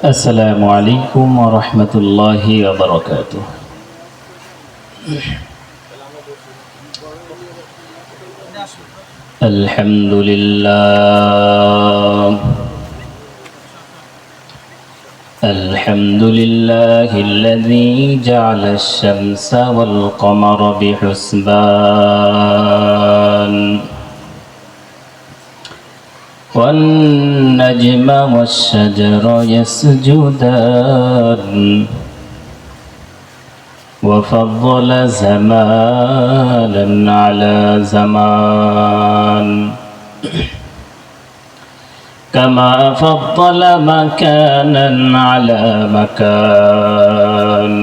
السلام عليكم ورحمة الله وبركاته. الحمد لله الذي جعل الشمس والقمر بحسبان والنجم والشجر يسجدان وفضل زمانا على زمان كما فضل مكانا على مكان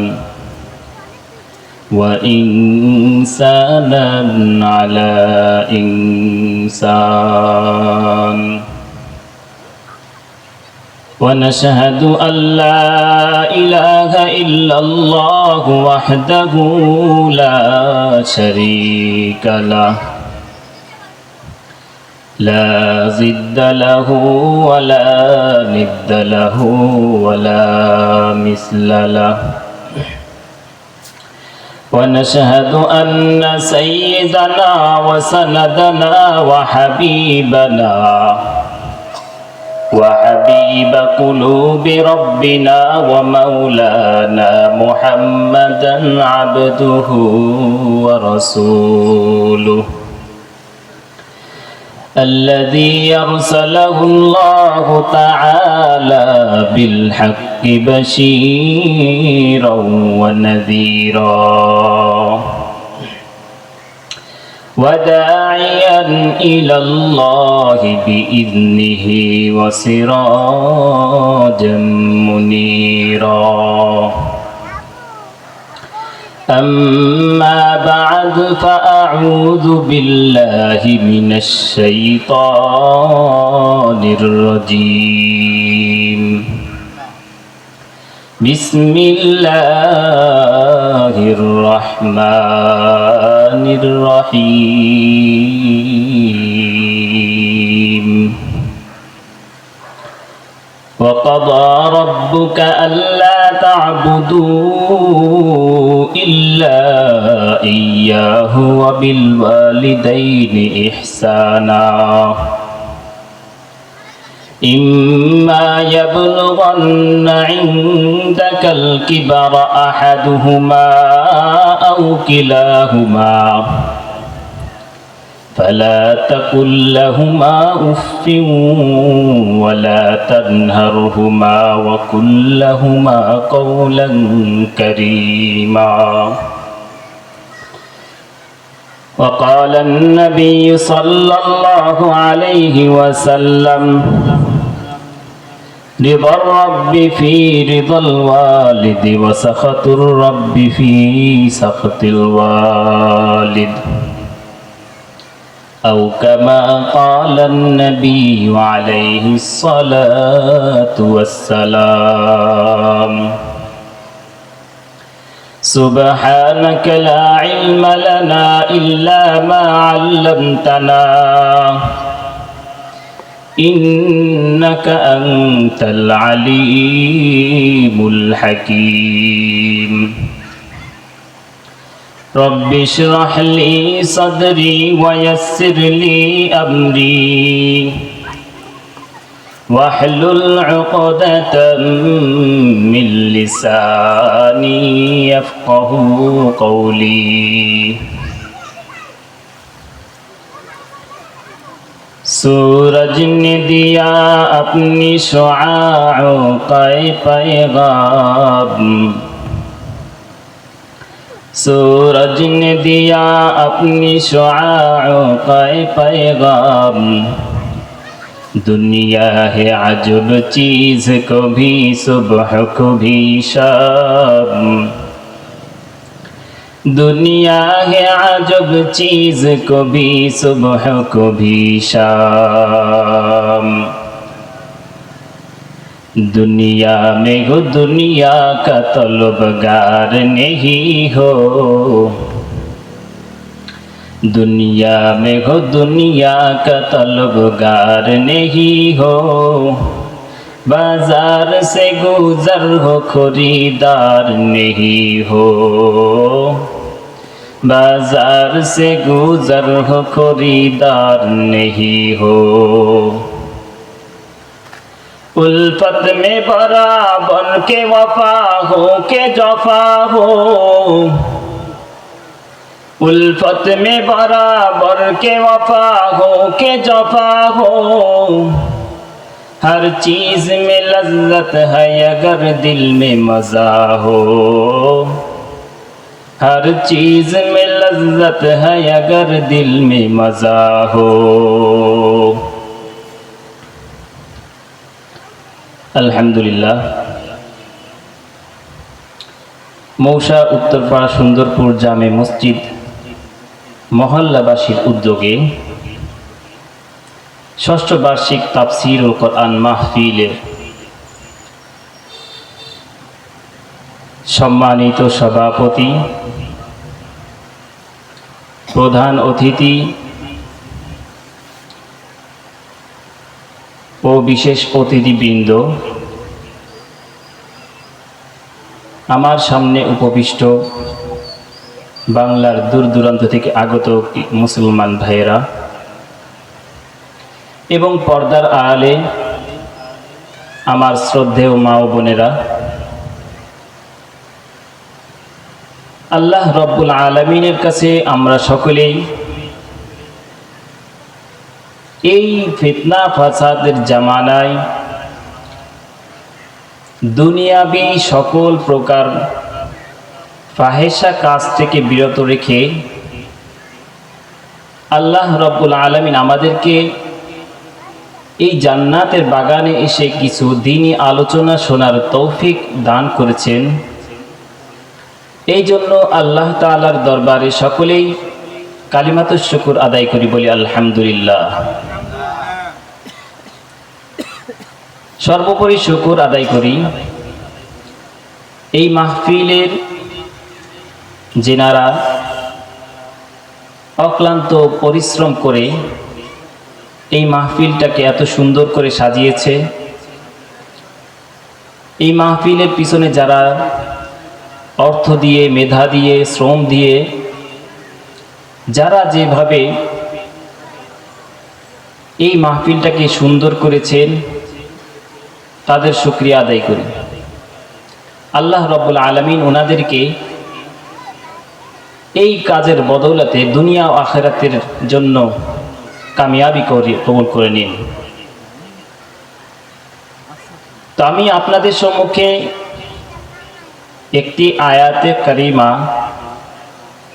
وإنسانا على إنسان ونشهد أن لا إله إلا الله وحده لا شريك له لا ضد له ولا ند له ولا مثل له ونشهد أن سيدنا وسندنا وحبيب قلوب ربنا ومولانا محمدا عبده ورسوله الذي أرسله الله تعالى بالحق بشيرا ونذيرا وداعيا إلى الله بإذنه وسراجا منيرا أما بعد فأعوذ بالله من الشيطان الرجيم بسم الله الرحمن الرحيم وقضى ربك ألا تعبدوا إلا إياه وبالوالدين إحسانا إما يبلغن عندك الكبر أحدهما أو كلاهما فلا تقل لهما أف ولا تنهرهما وقل لهما قولا كريما وقال النبي صلى الله عليه وسلم رضا الرب في رضا الوالد وسخط الرب في سخط الوالد أو كما قال النبي عليه الصلاة والسلام سبحانك لا علم لنا إلا ما علمتنا إنك أنت العليم الحكيم رب اشرح لي صدري ويسر لي أمري واحلل عقدة من لساني يفقه قولي सूरज ने दिया अपनी शुआओं का पैगाम सूरज ने दिया अपनी शुआओं का पैगाम दुनिया है अजब चीज़ कभी सुबह कभी शाम दुनिया है अजब चीज़ कभी सुबह कभी शाम दुनिया में हो दुनिया का तलबगार नहीं हो दुनिया में हो दुनिया का तलबगार नहीं हो बाजार से गुजर हो खरीदार नहीं हो, बाजार से गुजर हो खरीदार नहीं हो। उल्फत में बराबर के वफा हो के जफा हो, उल्फत में बराबर के वफा हो के जफा हो। हर चीज में लज्जत है अगर दिल में मजा हो, हर चीज में लज्जत है अगर दिल में मजा हो। আলহামদুলিল্লাহ। মৌসা উত্তরপাড়া সুন্দরপুর জামে মসজিদ মহল্লাবাসীর উদ্যোগে ষষ্ঠ বার্ষিক তাফসীরুল কোরআন মাহফিলের সম্মানিত সভাপতি, প্রধান অতিথি ও বিশেষ অতিথিবৃন্দ, আমার সামনে উপবিষ্ট বাংলার দূর দূরান্ত থেকে আগত মুসলমান ভাইয়েরা এবং পর্দার আড়ালে আমার শ্রদ্ধেয় মা ও বোনেরা, আল্লাহ রব্বুল আলামিনের কাছে আমরা সকলেই এই ফিতনা ফাসাদের জামানায় দুনিয়াবি সকল প্রকার ফাহেসা কাজ থেকে বিরত রেখে আল্লাহ রব্বুল আলামিন আমাদেরকে এই জান্নাতের বাগানে এসে কিছু দ্বীনি আলোচনা শোনার তৌফিক দান করেছেন। এই জন্য আল্লাহ তাআলার দরবারে সকলেই কালিমাতুশ শুকর আদায় করি, বলি আলহামদুলিল্লাহ। সর্বোপরি শুকর আদায় করি এই মাহফিলের যিনারা অক্লান্ত পরিশ্রম করে এই মাহফিলটাকে এত সুন্দর করে সাজিয়েছে, এই মাহফিলের পিছনে যারা অর্থ দিয়ে, মেধা দিয়ে, শ্রম দিয়ে, যারা যেভাবে এই মাহফিলটাকে সুন্দর করেছেন তাদের শুকরিয়া আদায় করি। আল্লাহ রব্বুল আলামিন ওনাদেরকে এই কাজের বদৌলতে দুনিয়া ও আখিরাতের জন্য কামিয়াবি করে কবুল করে নিন। তো আমি আপনাদের সম্মুখে একটি আয়াতে কারিমা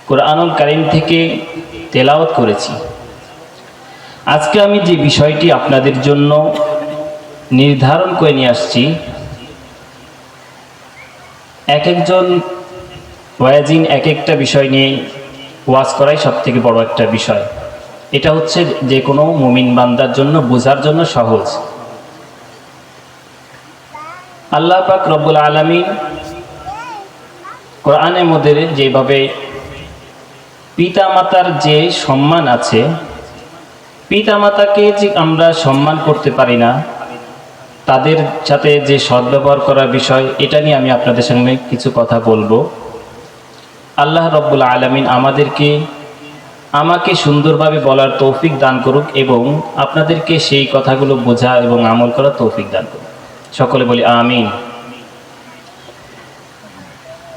কুরআনুল কারীম থেকে তেলাওয়াত করেছি। আজকে আমি যে বিষয়টি আপনাদের জন্য নির্ধারণ করে নিয়ে আসছি, এক একজন ওয়াজিন এক একটা বিষয় নিয়ে ওয়াজ করাই সব থেকে বড় একটা বিষয়। এটা হচ্ছে যে কোনো মুমিন বান্দার জন্য বোঝার জন্য সহজ। আল্লাহ পাক রব্বুল আলামিন কোরআনের মধ্যে যেভাবে পিতামাতার যে সম্মান আছে, পিতামাতাকে যে আমরা সম্মান করতে পারি না, তাদের সাথে যে সদ্ব্যবহার করার বিষয়, এটা নিয়ে আমি আপনাদের সঙ্গে কিছু কথা বলবো। আল্লাহ রব্বুল আলামিন আমাকে সুন্দরভাবে বলার তৌফিক দান করুক এবং আপনাদেরকে সেই কথাগুলো বোঝা এবং আমল করার তৌফিক দান করুক। সকলে বলি আমিন।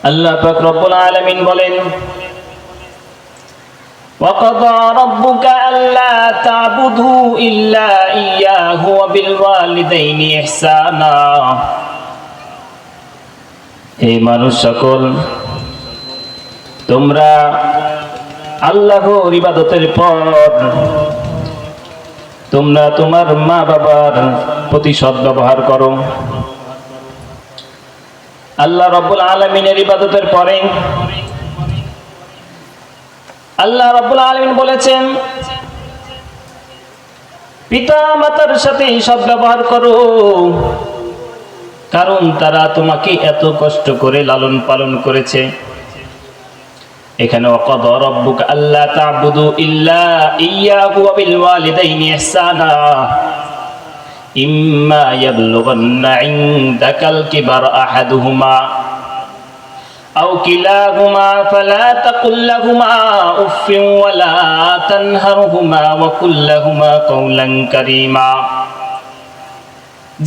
আল্লাহ পাক রব্বুল আলামিন বলেন, وَقَضَى رَبُّكَ أَلَّا تَعْبُدُوا إِلَّا إِيَّاهُ وَبِالْوَالِدَيْنِ إِحْسَانًا। হে মানুষ সকল, তোমরা আল্লাহর ইবাদতের পর তোমরা তোমার মা বাবার প্রতি সদ্ব্যবহার করো। আল্লাহ রব্বুল আলামিনের ইবাদতের পরে আল্লাহ রব্বুল আলামিন বলেছেন, পিতা মাতার সাথে সদ্ব্যবহার করো, কারণ তারা তোমাকে এত কষ্ট করে লালন পালন করেছে। এখানে ওয়াকাদা রাব্বুকা আল্লা তা'বুদু ইল্লা ইয়্যাহু ওয়া বিল ওয়ালিদাইনি ইহসানা, ইম্মা ইয়াবলুগান্না ইনদাকাল কিবার আহাদুহুমা আও কিলাহুমা ফালা তাকুল লাহুমা উফফিন ওয়ালা তানহারহুমা ওয়া কুল লাহুমা কাওলান কারীমা।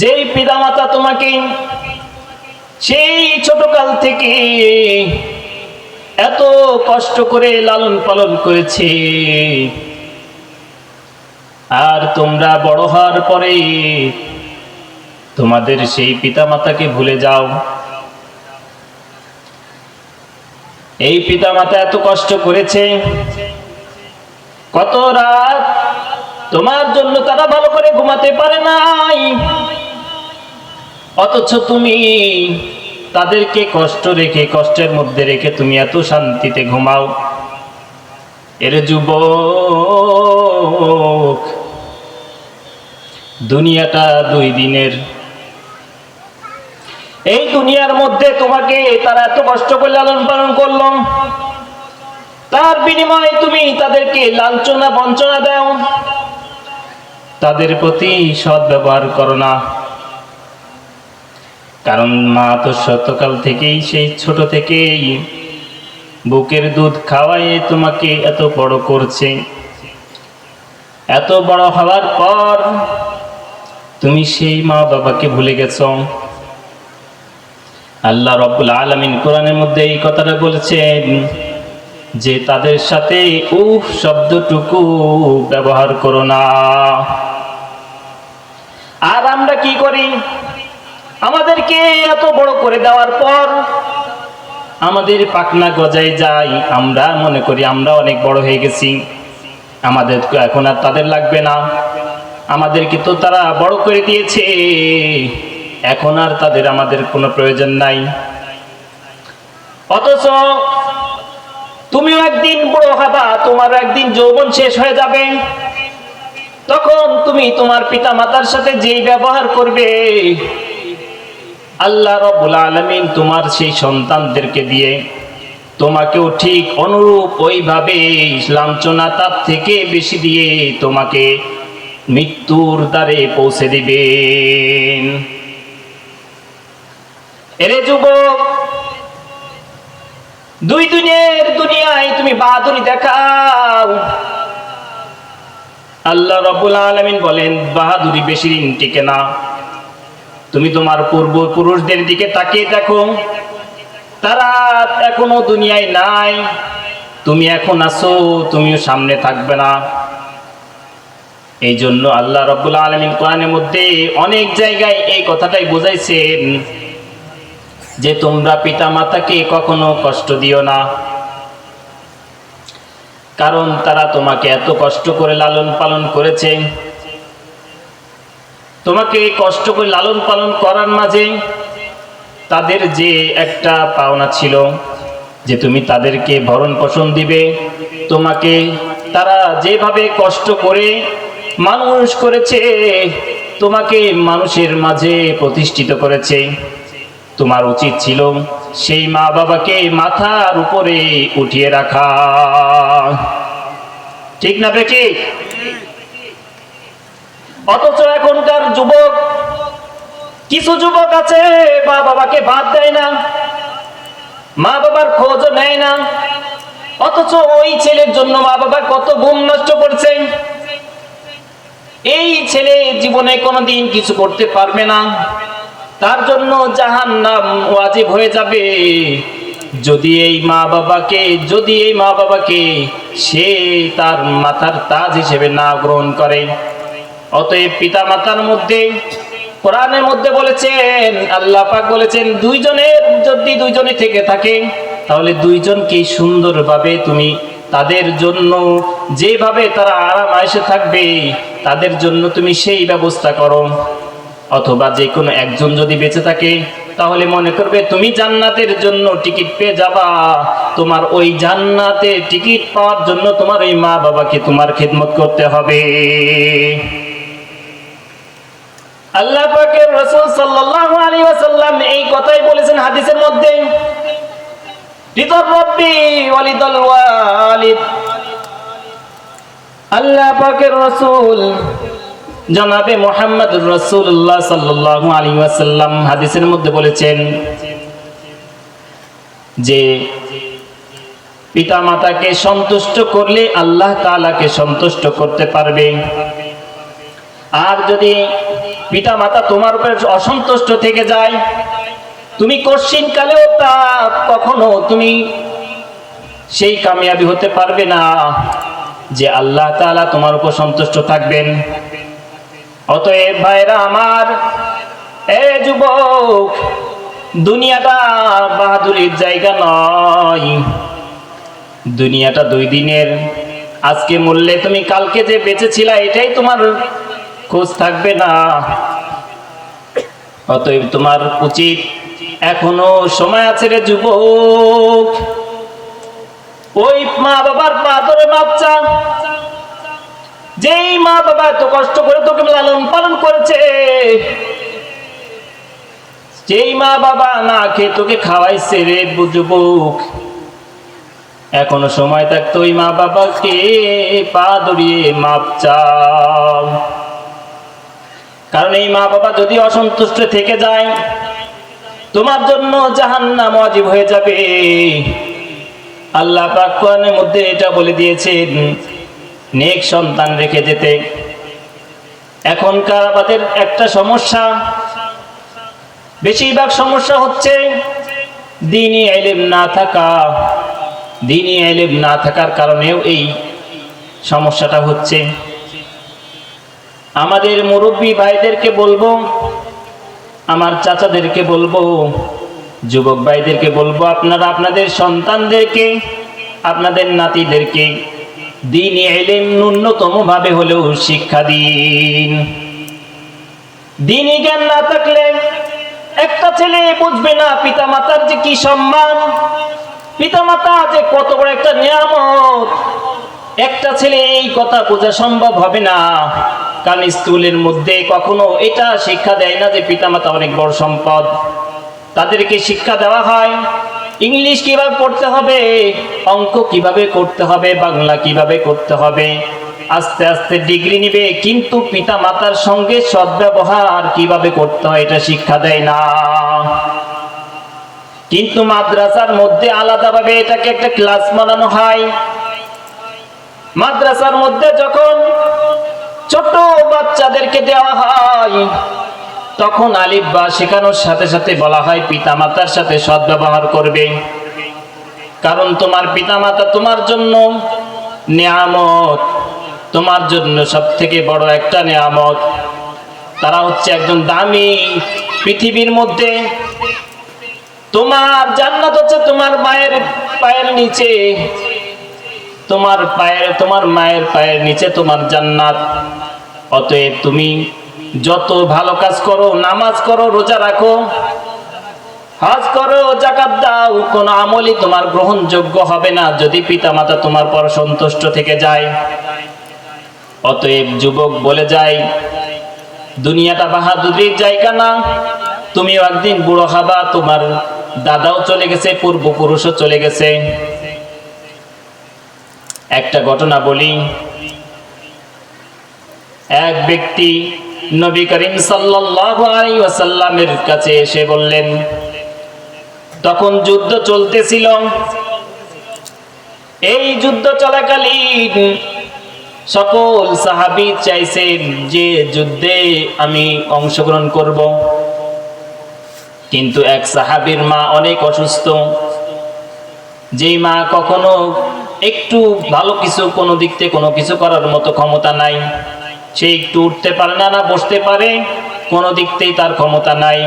যেই পিতামাতা তোমাকে সেই ছোটকাল থেকে এত কষ্ট করে লালন পালন করেছে, আর তোমরা বড় হওয়ার পরে তোমাদের সেই পিতামাতাকে ভুলে যাও। এই পিতামাতা এত কষ্ট করেছে, কত রাত তোমার জন্য তারা ভালো করে ঘুমাতে পারে নাই, অথচ তুমি তাদেরকে কষ্টের মধ্যে রেখে তুমি এত শান্তিতে ঘুমাও। এর যুবক, দুনিয়াটা 2 দিনের। এই দুনিয়ার মধ্যে তোমাকে তারা এত কষ্ট করে লালন পালন করলো, তার বিনিময়ে তুমি তাদেরকে লাঞ্ছনা বঞ্চনা দাও, তাদের প্রতি সৎ ব্যবহার করো না। কারণ মা তো শতকাল থেকেই, সেই ছোট থেকেই বুকের দুধ খাওয়ায়ে তোমাকে এত বড় করছে। এত বড় হওয়ার পর তুমি সেই মা বাবাকে ভুলে গেছো। আল্লাহ রাব্বুল আলামিন কোরআনের মধ্যে এই কথাটা বলেছেন যে তাদের সাথে উফ শব্দটুকু ব্যবহার করো না। আর আমরা কি করি? আমাদেরকে এত বড় করে দেওয়ার পর আমাদের পাখনা গজায় যায়, আমরা মনে করি আমরা অনেক বড় হয়ে গেছি, আমাদের এখন আর তাদের লাগবে না, আমাদেরকে তো তারা বড় করে দিয়েছে, এখন আর তাদের আমাদের কোনো প্রয়োজন নাই। অথচ তুমিও একদিন বড় হবা, তোমার একদিন যৌবন শেষ হয়ে যাবে, তখন তুমি তোমার পিতা মাতার সাথে যেই ব্যবহার করবে, আল্লাহ রাব্বুল আলামিন তোমার সেই সন্তানদেরকে দিয়ে তোমাকেও ঠিক অনুরূপ ওইভাবে লাঞ্ছনা তার থেকে বেশি দিয়ে তোমাকে মৃত্যুর দ্বারে পৌঁছে দিবেন। এরে যুবক, 2 দিনের দুনিয়ায় তুমি বাহাদুরি দেখাও, আল্লাহ রাব্বুল আলামিন বলেন বাহাদুরি বেশি দিন টিকে না। তুমি তোমার পূর্বপুরুষদের দিকে তাকিয়ে দেখো, তারা এখনো দুনিয়ায় নাই, তুমি এখন আছো, তুমিও সামনে থাকবে না। এই জন্য আল্লাহ রাব্বুল আলামিন কোরআনের মধ্যে অনেক জায়গায় এই কথাটাই বোঝাইছেন যে তোমরা পিতা মাতাকে কখনো কষ্ট দিও না, কারণ তারা তোমাকে এত কষ্ট করে লালন পালন করেছে। তোমাকে কষ্ট করে লালন পালন করার মাঝে তাদের যে একটা পাওনা ছিল যে তুমি তাদেরকে ভরণ পোষণ দিবে, তোমাকে তারা যেভাবে কষ্ট করে মানুষ করেছে, তোমাকে মানুষের মাঝে প্রতিষ্ঠিত করেছে, তোমার উচিত ছিল সেই মা বাবাকে মাথার উপরে উঠিয়ে রাখা। ঠিক না বেটি? অথচ এখনকার যুবক, কিছু যুবক আছে মা বাবাকে বাদ দেয় না, মা বাবার খোঁজও নেয় না, অথচ ওই ছেলের জন্য মা বাবা কত ঘুম নষ্ট করছে। এই ছেলে জীবনে কোনোদিন কিছু করতে পারবে না, তার জন্য জাহান্নাম ওয়াজিব হয়ে যাবে যদি এই মা বাবাকে সে তার মাথার তাজ হিসেবে না গ্রহণ করে। অতএব পিতা মাতার মধ্যে কোরআনের মধ্যে বলেছেন, আল্লাহ পাক বলেছেন, যদি দুইজনে থেকে থাকে তাহলে দুইজনকে সুন্দরভাবে তুমি তাদের জন্য যেভাবে তারা আরাম আয়েশে থাকবে তাদের জন্য তুমি সেই ব্যবস্থা করো। অথবা যে কোনো একজন যদি বেঁচে থাকে তাহলে মনে করবে তুমি জান্নাতের জন্য টিকিট পেয়ে যাবা, তোমার ওই জান্নাতে টিকিট পাওয়ার জন্য তোমার ওই মা বাবাকে তোমার খেদমত করতে হবে। আল্লাহ পাকের রাসূল সাল্লাল্লাহু আলাইহি ওয়াসাল্লাম এই কথাই বলেছেন হাদিসের মধ্যে, রিদার রাব্বি ওয়ালিদাল ওয়ালিদ। আল্লাহ পাকের রাসূল জনাবে মুহাম্মদুর রাসূলুল্লাহ সাল্লাল্লাহু আলাইহি ওয়াসাল্লাম হাদিসের মধ্যে বলেছেন যে পিতামাতাকে সন্তুষ্ট করলে আল্লাহ তাআলাকে সন্তুষ্ট করতে পারবে। আর যদি পিতামাতা তোমার উপর অসন্তুষ্ট থেকে যায়, তুমি কঠিন কালেও তা কখনো তুমি সেই কামিয়াবি হতে পারবে না যে আল্লাহ তাআলা তোমার উপর সন্তুষ্ট থাকবেন। অতএব ভাইরা আমার, এ যুবক, দুনিয়াটা বাহাদুরির জায়গা নয়। দুনিয়াটা 2 দিনের। আজকে মরলে তুমি কালকে যে বেঁচে ছিলা এটাই তোমার খোঁজ থাকবে না। অতএব তোমার উচিত, এখনো সময় আছে রে যুবক, ওই মা বাবার পা ধরে মাপ চা। যেই মা বাবা এত কষ্ট করে তোকে লালন পালন করেছে, যেই মা বাবা না খেয়ে তোকে খাওয়াইছে রে যুবক, এখনো সময় থাকতো ওই মা বাবাকে পা ধরিয়ে মাপ চাও। কারণ এই মা বাবা যদি অসন্তুষ্ট থেকে যায়, তোমার জন্য জাহান্নাম ওয়াজিব হয়ে যাবে। আল্লাহ পাক কোরআনের মধ্যে এটা বলে দিয়েছেন, নেক সন্তান রেখে যেতে। এখনকার আমাদের একটা সমস্যা, বেশিরভাগ সমস্যা হচ্ছে দ্বীনি ইলম না থাকা। দ্বীনি ইলম না থাকার কারণেও এই সমস্যাটা হচ্ছে। আমাদের মুরব্বী ভাইদেরকে বলবো, আমার চাচাদেরকে বলবো, যুবক ভাইদেরকে বলবো, আপনারা আপনাদের সন্তানদেরকে, আপনাদের নাতিদেরকে দ্বীনি ইলম ন্যূনতম ভাবে হলেও শিক্ষা দিন। দ্বীনি জ্ঞান না থাকলে একটা ছেলে বুঝবে না পিতামাতার যে কি সম্মান, পিতামাতা যে কত বড় একটা নিয়ামত। একটা ছেলে এই কথা বোঝা সম্ভব হবে না, কারণ স্কুলের মধ্যে কখনো এটা শিক্ষা দেয় না যে পিতামাতা অনেক বড় সম্পদ। তাদেরকে শিক্ষা দেওয়া হয় ইংলিশ কিভাবে পড়তে হবে, অঙ্ক কিভাবে করতে হবে, বাংলা কিভাবে করতে হবে। আস্তে আস্তে ডিগ্রি নিবে, কিন্তু পিতা মাতার সঙ্গে সদ্ব্যবহার কিভাবে করতে হয় এটা শিক্ষা দেয় না। কিন্তু মাদ্রাসার মধ্যে আলাদাভাবে এটাকে একটা ক্লাস বানানো হয়। মাদ্রাসার মধ্যে যখন ছোট বাচ্চাদেরকে দেওয়া হয়, তখন আলিফ বা শেখানোর সাথে সাথে বলা হয় পিতামাতার সাথে সদ্ব্যবহার করবে। কারণ তোমার পিতামাতা তোমার জন্য নিয়ামত, তোমার জন্য সবথেকে বড় একটা নিয়ামত। তারা হচ্ছে একজন দামি, পৃথিবীর মধ্যে তোমার জান্নাত হচ্ছে তোমার মায়ের পায়ের নিচে, তোমার মায়ের পায়ের নিচে তোমার জান্নাত। অতএব তুমি যত ভালো কাজ করো, নামাজ করো, রোজা রাখো, হজ করো, যাকাত দাও, কোন আমলই তোমার গ্রহণযোগ্য হবে না যদি পিতামাতা তোমার পর সন্তুষ্ট থেকে যায়। অতএব যুবক বলে যায়, দুনিয়াটা বাহাদুরির জায়গা না। তুমিও একদিন বুড়ো হবা, তোমার দাদাও চলে গেছে, পূর্বপুরুষও চলে গেছে। একটা ঘটনা বলি। এক ব্যক্তি নবী করিম সাল্লাল্লাহু আলাইহি ওয়াসাল্লামের কাছে এসে বললেন, তখন যুদ্ধ চলতেছিল। এই যুদ্ধ চলাকালীন সকল সাহাবী চাইছেন যে যুদ্ধে আমি অংশগ্রহণ করব, কিন্তু এক সাহাবীর মা অনেক অসুস্থ। যেই মা কখনো একটু ভালো কিছু, কোনো দিক থেকে কোনো কিছু করার মতো ক্ষমতা নাই। সে একটু উঠতে পারে না, না বসতে পারে, কোনো দিক থেকে তার ক্ষমতা নাই।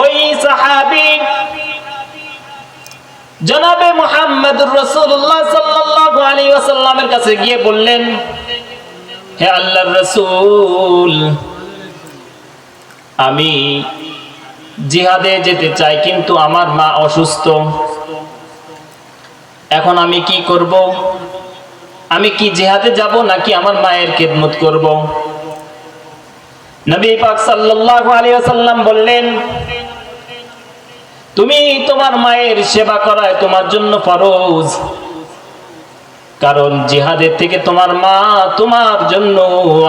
ওই সাহাবী জনাবে মুহাম্মদুর রাসূলুল্লাহ সাল্লাল্লাহু আলাইহি ওয়াসাল্লামের কাছে গিয়ে বললেন, হে আল্লাহর রাসূল, আমি জিহাদে যেতে চাই, কিন্তু আমার মা অসুস্থ। এখন আমি কি করব? আমি কি জিহাদে যাব নাকি আমার মায়ের খেদমত করব? নবী পাক সাল্লাল্লাহু আলাইহি ওয়াসাল্লাম বললেন, তুমি তোমার মায়ের সেবা করায় তোমার জন্য ফরজ। কারণ জিহাদের থেকে তোমার মা তোমার জন্য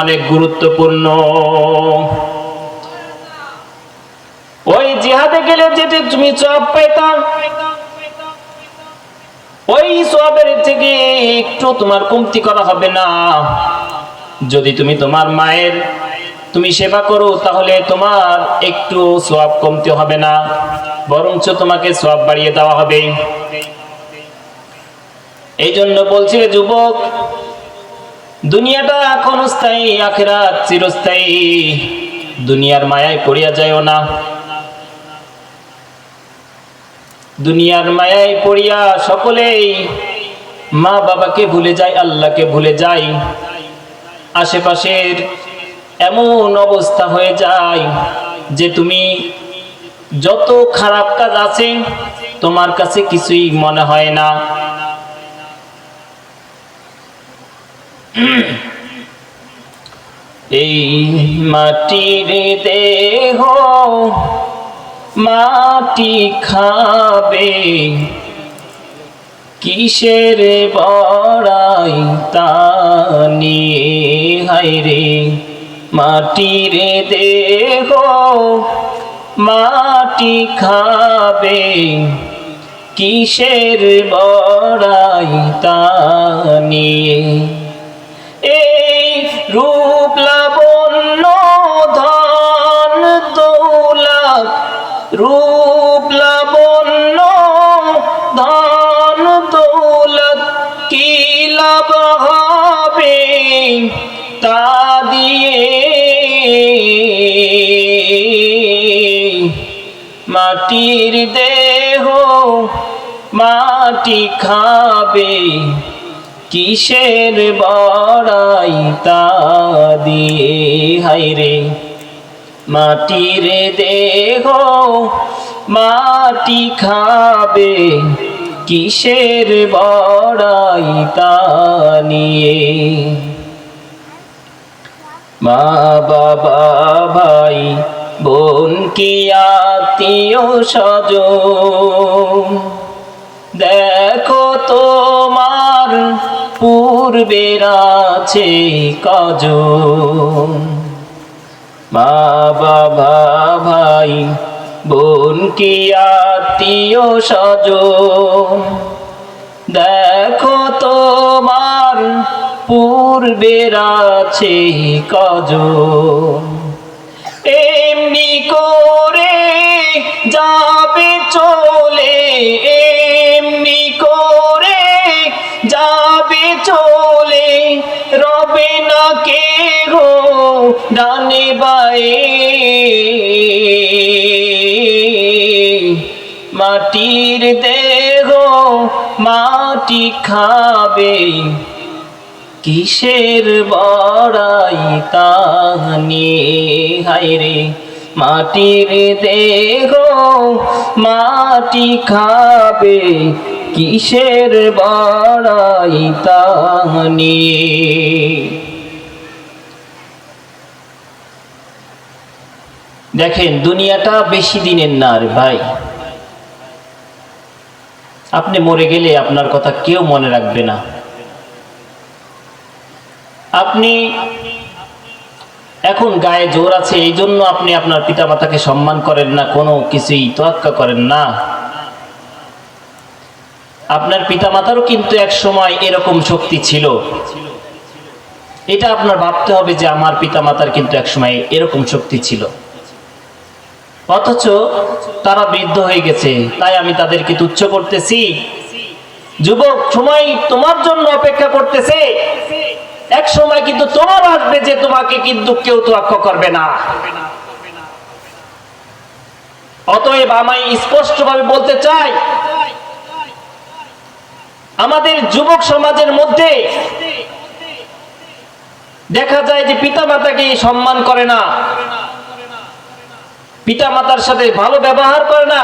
অনেক গুরুত্বপূর্ণ। ওই জিহাদে গেলে যেটা তুমি সওয়াব পাইতা, ওই সওয়াবের থেকে একটু তোমার কমতি করা হবে না। যদি তুমি তোমার মায়ের তুমি সেবা করো তাহলে তোমার একটু সওয়াব কমতি হবে না, বরঞ্চ তোমাকে সওয়াব বাড়িয়ে দেওয়া হবে। এই জন্য বলছি রে যুবক, দুনিয়াটা ক্ষণস্থায়ী, আখিরাত চিরস্থায়ী। দুনিয়ার মায়ায় পড়িয়া যায়ও না। দুনিয়ার মায়ায় পড়িয়া সকলেই মা বাবাকে ভুলে যায়, আল্লাহকে ভুলে যায়। আশেপাশের এমন অবস্থা হয়ে যায় যে তুমি যত খারাপ কাজ আছে তোমার কাছে কিছুই মনে হয় না। এই মাটির দেহ মাটি খাবে, কিসের বড়াই তা নিয়ে হায়রে। মাটির দেহ মাটি খাবে, কিসের বড়াই তা নিয়ে। এই রূপ লাবণ্য ধন দৌলত, রূপ লাবণ্য ধন দৌলত, কি লাভ হবে তা দিয়ে। মাটির দেহ মাটি খাবে, কিসের বড়াই তা দিয়ে হায়রে। মাটির দেহ মাটি খাবে, কিসের বড়াই তা নিয়ে। মা বাবা ভাই বোন কি আত্মীয় স্বজন, দেখো তোমার পূর্বের আছে কজন। মা বাবা ভাই বোন কি আত্মীয় স্বজন, দেখো তোমার পূর্বের আছে কজন। এমনি করে যাবে চলে, এমনি করে যাবে চলে, রবে না কেহ ডানে বায়ে। মাটির দেহ মাটি খাবে, কিসের বড়াই তা নিয়ে হায়রে। মাটির দেহ মাটি খাবে, কিসের বড়াই তা নিয়ে। দেখেন দুনিয়াটা বেশি দিনের না রে ভাই। আপনি মরে গেলে আপনার কথা কেউ মনে রাখবে না। আপনি এখন গায়ে জোর আছে এই জন্য আপনি আপনার পিতামাতাকে সম্মান করেন না, কোনো কিছুই তোয়াক্কা করেন না। আপনার পিতামাতারও কিন্তু এক সময় এরকম শক্তি ছিল। এটা আপনার ভাবতে হবে যে আমার পিতামাতার কিন্তু এক সময় এরকম শক্তি ছিল, অথচ তারা বৃদ্ধ হয়ে গেছে, তাই আমি তাদেরকে তুচ্ছ করতেছি। যুবক, সময় তোমার জন্য অপেক্ষা করতেছে। এক সময় কিন্তু তোমার আসবে যে তোমাকে কিন্তু কেউ তোয়াক্কা করবে না। অতএব আমি স্পষ্টভাবে বলতে চাই, আমাদের যুবক সমাজের মধ্যে দেখা যায় যে পিতামাতাকে সম্মান করে না, পিতামাতার সাথে ভালো ব্যবহার করে না,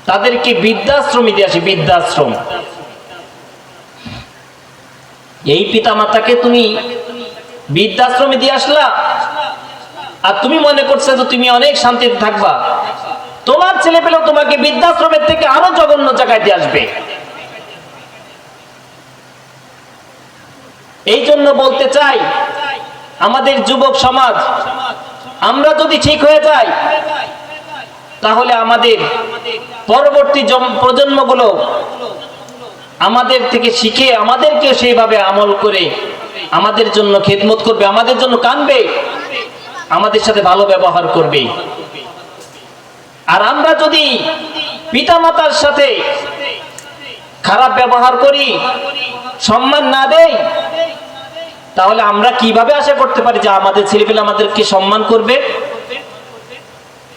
তাদেরকে বৃদ্ধাশ্রমে দিয়ে আসে। বৃদ্ধাশ্রম, এই পিতামাতাকে তুমি বৃদ্ধাশ্রমে দিয়ে আসলা আর তুমি মনে করছো যে তুমি অনেক শান্তিতে থাকবা। তোমার ছেলে পেলেও তোমাকে বৃদ্ধাশ্রমের থেকে আরো জঘন্য জায়গায় দিয়ে আসবে। এই জন্য বলতে চাই, আমাদের যুবক সমাজ, আমরা যদি ঠিক হয়ে যাই তাহলে আমাদের পরবর্তী প্রজন্মগুলো আমাদের থেকে শিখে আমাদেরকে সেইভাবে আমল করে আমাদের জন্য খেদমত করবে, আমাদের জন্য কাঁদবে, আমাদের সাথে ভালো ব্যবহার করবে। আর আমরা যদি পিতামাতার সাথে খারাপ ব্যবহার করি, সম্মান না দেই, তাহলে আমরা কিভাবে আশা করতে পারি যে আমাদের ছেলেপেলে আমাদেরকে সম্মান করবে?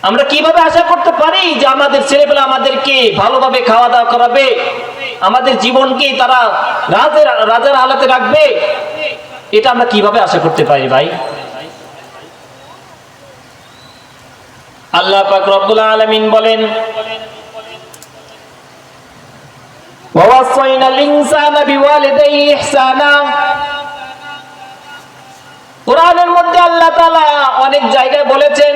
আমরা কিভাবে আশা করতে পারি যে আমাদের ছেলেপেলে আমাদেরকে ভালোভাবে খাওয়া দাওয়া করাবে, আমাদের জীবনকে তারা রাজার হালাতে রাখবে? এটা আমরা কিভাবে আশা করতে পারি ভাই? আল্লাহ পাক রব্বুল আলামিন বলেন, ওয়াসাইনাল ইনসানা বিওয়ালিদাইহি ইহসানা। কোরআনের মধ্যে আল্লাহ তাআলা অনেক জায়গায় বলেছেন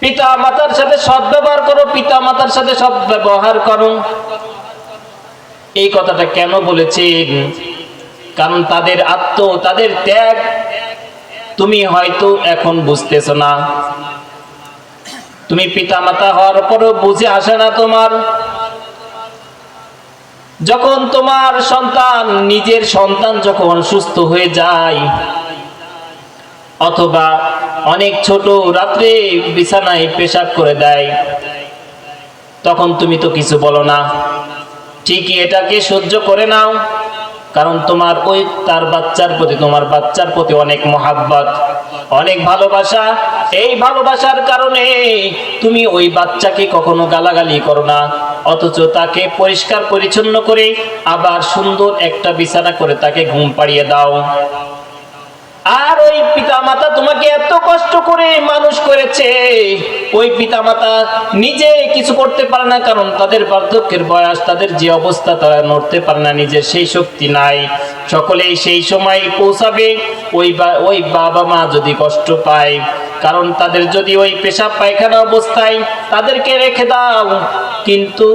পিতা মাতার সাথে সদ্ব্যবহার করো, পিতা মাতার সাথে সদ্ব্যবহার করো। এই কথাটা কেন বলেছেন? কারণ তাদের ত্যাগ তুমি হয়তো এখন বুঝতেছো না। তুমি পিতা মাতা হওয়ার পরও বুঝে আসে না তোমার। যখন তোমার নিজের সন্তান যখন সুস্থ হয়ে যায়, অথবা অনেক ছোট রাত্রে বিছানায় পেশাব করে দেয়, তখন তুমি তো কিছু বলো না, ঠিকই এটাকে সহ্য করে নাও। কারণ তোমার তোমার বাচ্চার প্রতি অনেক মহাব্বত, অনেক ভালোবাসা। এই ভালোবাসার কারণে তুমি ওই বাচ্চাকে কখনো গালাগালি করো না, অথচ তাকে পরিষ্কার পরিচ্ছন্ন করে আবার সুন্দর একটা বিছানা করে তাকে ঘুম পাড়িয়ে দাও। আর ওই পিতামাতা তোমাকে এত কষ্ট করে মানুষ করেছে, ওই পিতামাতা নিজে কিছু করতে পারে না, কারণ তাদের বার্ধক্যের বয়স, তাদের যে অবস্থা, তারা নড়তে পারে না, নিজের সেই শক্তি নাই। সকলেই সেই সময় পৌঁছাবে। ওই বাবা মা যদি কষ্ট পায়, কারণ তাদের যদি ওই পেশাব পায়খানা অবস্থায় তাদেরকে রেখে দাও, কিন্তু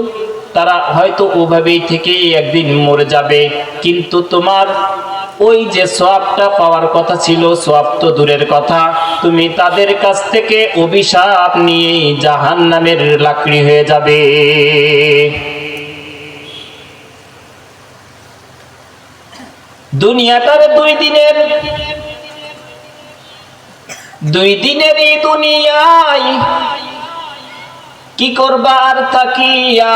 তারা হয়তো ওভাবেই থেকে একদিন মরে যাবে। কিন্তু তোমার ওই যে সওয়াবটা পাওয়ার কথা ছিল, সওয়াব তো দূরের কথা, তুমি তাদের কাছ থেকে অভিশাপ নিয়ে জাহান্নামের লাকড়ি হয়ে যাবে। দুনিয়াটার দুই দিনের এই দুনিয়ায় কি করবার থাকিয়া?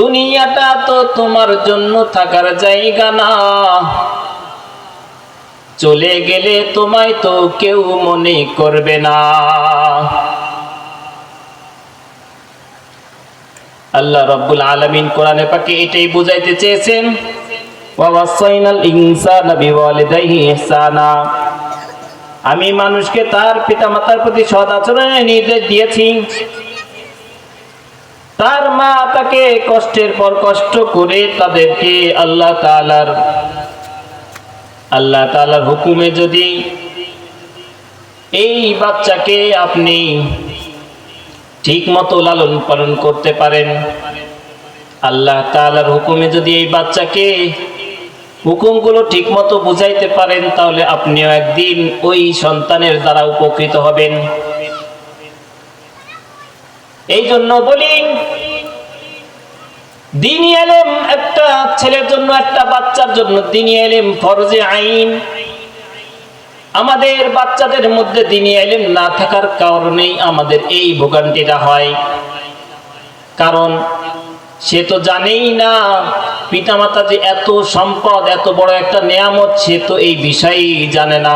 দুনিয়াটা তো তোমার জন্য থাকার জায়গা না, চলে গেলে তোমায় তো কেউ মনে করবে না। আল্লাহ রাব্বুল আলামিন কোরআনে পাকে এটাই বুঝাইতে চেয়েছেন, ওয়াসাইনাল ইনসানা বিওয়ালিদাইহি ইহসানা। আমি মানুষকে তার পিতামাতার প্রতি সৎ আচরণের নির্দেশ দিয়েছি। তার মা তাকে কষ্টের পর কষ্ট করে তাদেরকে আল্লাহ তাআলার হুকুমে যদি এই বাচ্চাকে আপনি ঠিক মতো লালন পালন করতে পারেন, আল্লাহ তাআলার হুকুমে যদি এই বাচ্চাকে হুকুমগুলো ঠিক মতো বুঝাইতে পারেন, তাহলে আপনিও একদিন ওই সন্তানের দ্বারা উপকৃত হবেন। এই জন্য বলি, দ্বীনি ইলম একটা ছেলের জন্য, একটা বাচ্চার জন্য দ্বীনি ইলম ফরজে আইন। আমাদের বাচ্চাদের মধ্যে দ্বীনি ইলম না থাকার কারণেই আমাদের এই ভোগান্তিটা হয়। কারণ সে তো জানেই না পিতামাতা যে এত সম্পদ, এত বড় একটা নেয়ামত, সে তো এই বিষয়ই জানে না,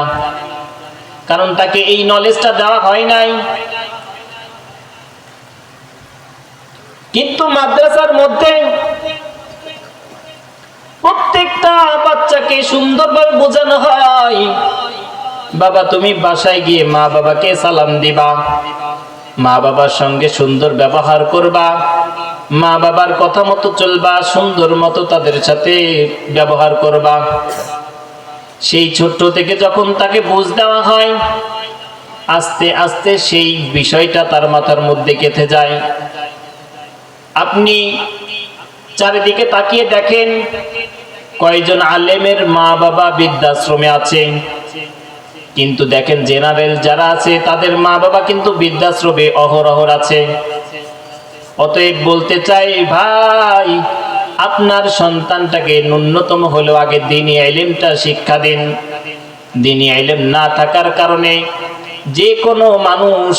কারণ তাকে এই নলেজটা দেওয়া হয় নাই। কিন্তু মাদ্রাসার মধ্যে প্রত্যেকটা বাচ্চাকে সুন্দরভাবে বোঝানো হয়, বাবা তুমি বাসায় গিয়ে মা বাবাকে সালাম দিবা, মা বাবার সঙ্গে সুন্দর ব্যবহার করবা, মা বাবার কথা মতো চলবা, সুন্দর মতো তাদের সাথে ব্যবহার করবা। সেই ছোট্ট থেকে যখন তাকে বুঝ দেওয়া হয়, আস্তে আস্তে সেই বিষয়টা তার মাথার মধ্যে গেঁথে যায়। আপনি চারিদিকে তাকিয়ে দেখেন, কয়জন আলেমের মা বাবা বৃদ্ধাশ্রমে আছে, কিন্তু দেখেন জেনারেল যারা আছে তাদের মা বাবা কিন্তু বৃদ্ধাশ্রমে অহরহ আছে। অতএব বলতে চাই ভাই, আপনার সন্তানটাকে ন্যূনতম হলেও আগে দ্বীনি ইলমটা শিক্ষা দিন। দ্বীনি ইলম না থাকার কারণে যে কোনো মানুষ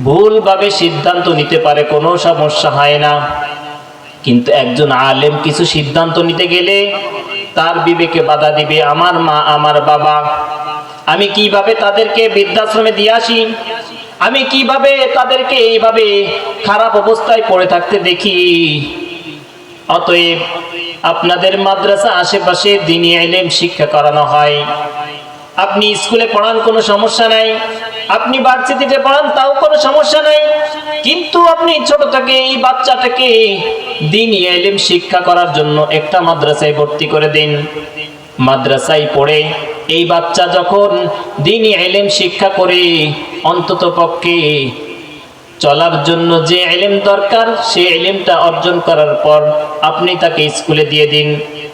ভুলভাবে সিদ্ধান্ত নিতে পারে, কোনো সমস্যা হয় না। কিন্তু একজন আলেম কিছু সিদ্ধান্ত নিতে গেলে তার বিবেকে বাধা দিবে। আমার মা আমার বাবা, আমি কিভাবে তাদেরকে বৃদ্ধাশ্রমে দিয়ে আসি, আমি কিভাবে তাদেরকে এইভাবে খারাপ অবস্থায় পড়ে থাকতে দেখি। অতএব আপনাদের মাদ্রাসা আশেপাশে দ্বীনি ইলম শিক্ষা করানো হয়। আপনি স্কুলে পড়ান, কোনো সমস্যা নাই, আপনি ভার্সিটিতে পড়ান, তাও কোনো সমস্যা নাই, কিন্তু আপনি ছোট থেকে এই বাচ্চাটাকে দ্বীনি ইলম শিক্ষা করার জন্য একটা মাদ্রাসায় ভর্তি করে দিন। মাদ্রাসায় পড়ে এই বাচ্চা যখন দ্বীনি ইলম শিক্ষা করে অন্তত পক্ষে চলার জন্য যে ইলম দরকার সেই ইলমটা অর্জন করার পর আপনি তাকে স্কুলে দিয়ে দিন,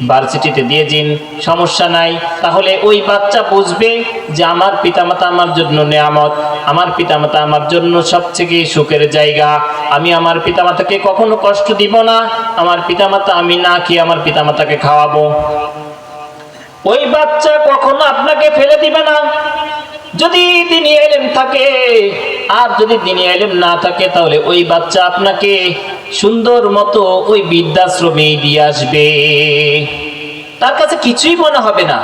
ভার্সিটিতে দিয়ে দিন, সমস্যা নাই। তাহলে ওই বাচ্চা বুঝবে যে আমার পিতামাতা আমার জন্য নেয়ামত, আমার পিতামাতা আমার জন্য সবথেকে সুখের জায়গা, আমি আমার পিতামাতাকে কখনো কষ্ট দিব না, আমার পিতামাতা আমি না খেয়ে আমার পিতামাতাকে খাওয়াবো। ওই বাচ্চা কখনো আপনাকে ফেলে দিবে না যদি দ্বীনি ইলম থাকে। আর যদি দ্বীনি ইলম না থাকে তাহলে ওই বাচ্চা আপনাকে সুন্দর মতো ওই বৃদ্ধাশ্রমে দিয়ে আসবে। তার কাছে কিছুই মনে হবে না,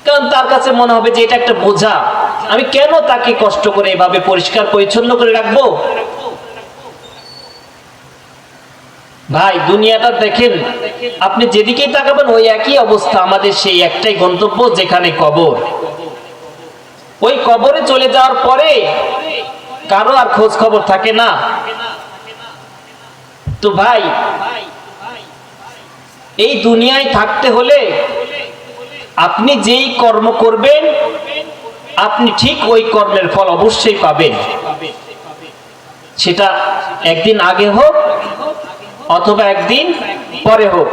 কারণ তার কাছে মনে হবে যে এটা একটা বোঝা, আমি কেন তাকে কষ্ট করে এভাবে পরিষ্কার পরিচ্ছন্ন করে রাখবো। ভাই দুনিয়াটা দেখেন, আপনি যেদিকেই তাকাবেন ওই একই অবস্থা। আমাদের সেই একটাই গন্তব্য, যেখানে কবর। ওই কবরে চলে যাওয়ার পরে কারো আর খোঁজ খবর থাকে না। তো ভাই, এই দুনিয়ায় থাকতে হলে আপনি যেই কর্ম করবেন আপনি ঠিক ওই কর্মের ফল অবশ্যই পাবেন, সেটা একদিন আগে হোক অথবা একদিন পরে হোক।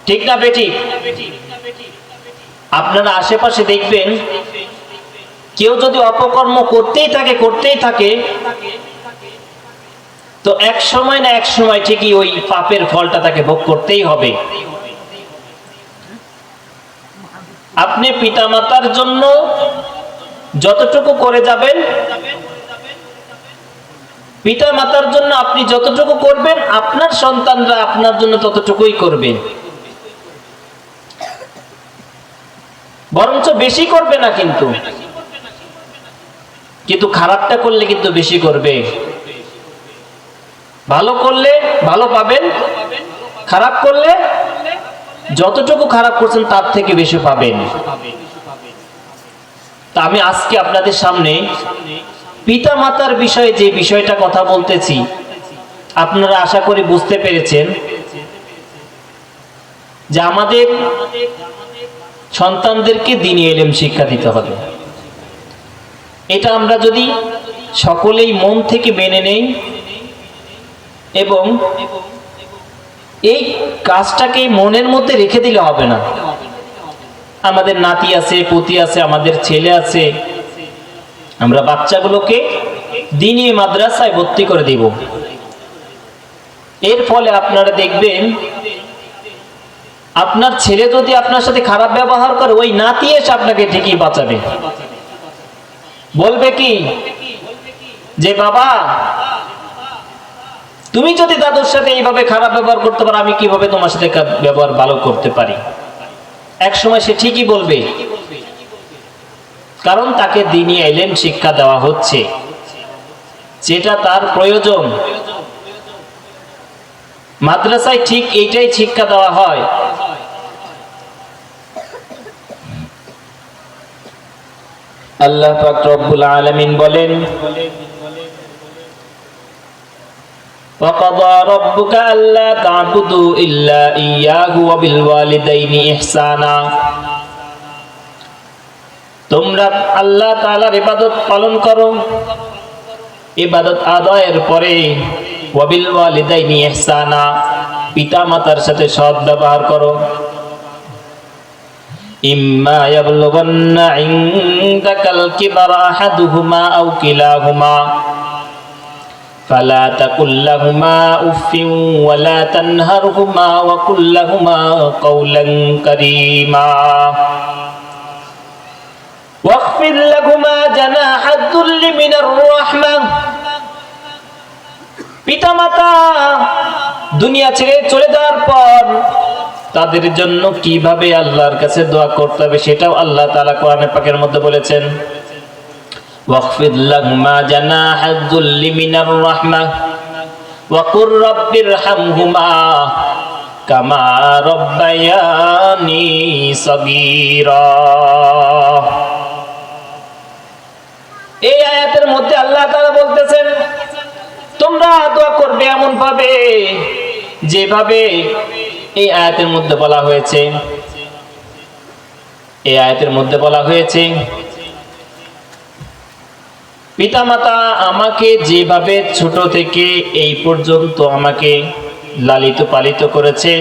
ঠিক না বেঠিক? আপনারা আশেপাশে দেখবেন কেউ যদি অপকর্ম করতেই থাকে তো এক সময় না এক সময় ঠিকই ওই পাপের ফলটা তাকে ভোগ করতেই হবে। আপনি পিতামাতার জন্য যতটুকু করে যাবেন, পিতামাতার জন্য আপনি যতটুকু করবেন, আপনার সন্তানরা আপনার জন্য ততটুকুই করবে, বরঞ্চ বেশি করবে না। কিন্তু খারাপটা করলে কিন্তু বেশি করবে। ভালো করলে ভালো পাবেন, খারাপ করলে যতটুকু খারাপ করছেন তার থেকে বেশি পাবেন। তা আমি আজকে আপনাদের সামনে পিতা মাতার বিষয়ে যে বিষয়টা কথা বলতেছি, আপনারা আশা করি বুঝতে পেরেছেন যে আমাদের সন্তানদেরকে দ্বীনি ইলম শিক্ষা দিতে হবে। এটা আমরা যদি সকলেই মন থেকে মেনে নেই এবং এই কাজটাকে মনের মধ্যে রেখে দিলে হবে না। আমাদের নাতি আছে, পুতি আছে, আমাদের ছেলে আছে, আমরা বাচ্চাগুলোকে দ্বীনি মাদ্রাসায় ভর্তি করে দিব। এর ফলে আপনারা দেখবেন আপনার ছেলে যদি আপনার সাথে খারাপ ব্যবহার করে, ওই নাতি এসে আপনাকে ঠিকই বাঁচাবে। বলবে কি যে বাবা তুমি যদি দাদুর সাথে এইভাবে খারাপ ব্যবহার করতে পারো, আমি কিভাবে তোমার সাথে ব্যবহার ভালো করতে পারি। এক সময় সে ঠিকই বলবে, কারণ তাকে দ্বীনি ইলম শিক্ষা দেওয়া হচ্ছে, যেটা তার প্রয়োজন। মাদ্রাসায় ঠিক এইটাই শিক্ষা দেওয়া হয়। আল্লাহ পাক রব্বুল আলামিন বলেন, وَقَضَى رَبُّكَ أَلَّا تَعْبُدُوا إِلَّا إِيَّاهُ وَبِالْوَالِدَيْنِ إِحْسَانًا। তোমরা আল্লাহ তাআলার ইবাদত পালন করো, ইবাদত আদায়ের পরে ওয়াবিল ওয়ালিদাইনি ইহসানা, পিতা মাতার সাথে সৎ ব্যবহার করো। ইম্মা ইয়াবলুগান্না ইনদাকাল কিবারা আহাদুহুমা আও কিলাহুমা ফালা তাকুল লাহুমা উফফিন ওয়া লা তানহারহুমা ওয়া কুল লাহুমা কাওলান কারীমা ওয়াখফিদ লাহুমা জানাহাদ যুল্লি মিনার রাহমাহ। পিতামাতা দুনিয়া ছেড়ে চলে যাওয়ার পর তাদের জন্য কিভাবে আল্লাহর কাছে দোয়া করতে হবে সেটাও আল্লাহ তাআলা কোরআনে পাকের মধ্যে বলেছেন। ওয়াখফিদ লাহুমা জানাহাদ যুল্লি মিনার রাহমাহ ওয়া কুর রাব্বিরহামহুমা কামা রাব্বায়ানি সাগীরা। এই আয়াতের মধ্যে আল্লাহ তাআলা বলতেছেন তোমরা দোয়া করবে এমন ভাবে যেভাবে এই আয়াতের মধ্যে বলা হয়েছে। এই আয়াতের মধ্যে বলা হয়েছে পিতামাতা আমাকে যেভাবে ছোট থেকে এই পর্যন্ত আমাকে লালিত পালিত করেছে,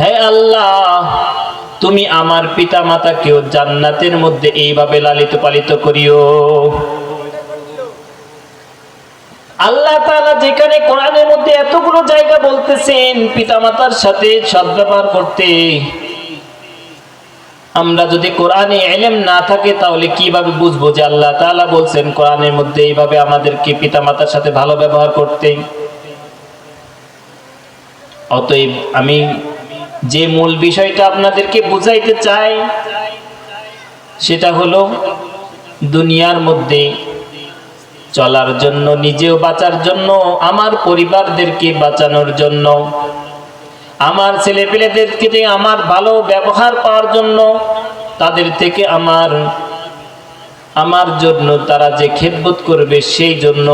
হে আল্লাহ তুমি আমার পিতামাতাকেও জান্নাতের মধ্যে এইভাবে লালিত পালিত করিও। আল্লাহ তাআলা যেখানে কোরআনের মধ্যে এতগুলো জায়গা বলতেছেন পিতামাতার সাথে সদ্ব্যবহার করতে, আমরা যদি কোরআনে ইলম না থাকে তাহলে কিভাবে বুঝবো যে আল্লাহ তাআলা বলছেন কোরআনের মধ্যে এইভাবে আমাদেরকে পিতামাতার সাথে ভালো ব্যবহার করতে। অতএব আমি যে মূল বিষয়টা আপনাদেরকে বুঝাইতে চাই সেটা হলো দুনিয়ার মধ্যে চলার জন্য, নিজেও বাঁচার জন্য, আমার পরিবারদেরকে বাঁচানোর জন্য, আমার ছেলেপেলেদেরকে আমার ভালো ব্যবহার পাওয়ার জন্য, তাদের থেকে আমার জন্য তারা যে খেদমত করবে সেই জন্য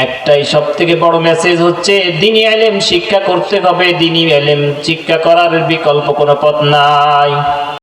একটাই সবথেকে বড় মেসেজ হচ্ছে দ্বীনি ইলম শিক্ষা করতে হবে। দ্বীনি ইলম শিক্ষা করার বিকল্প কোনো পথ নাই।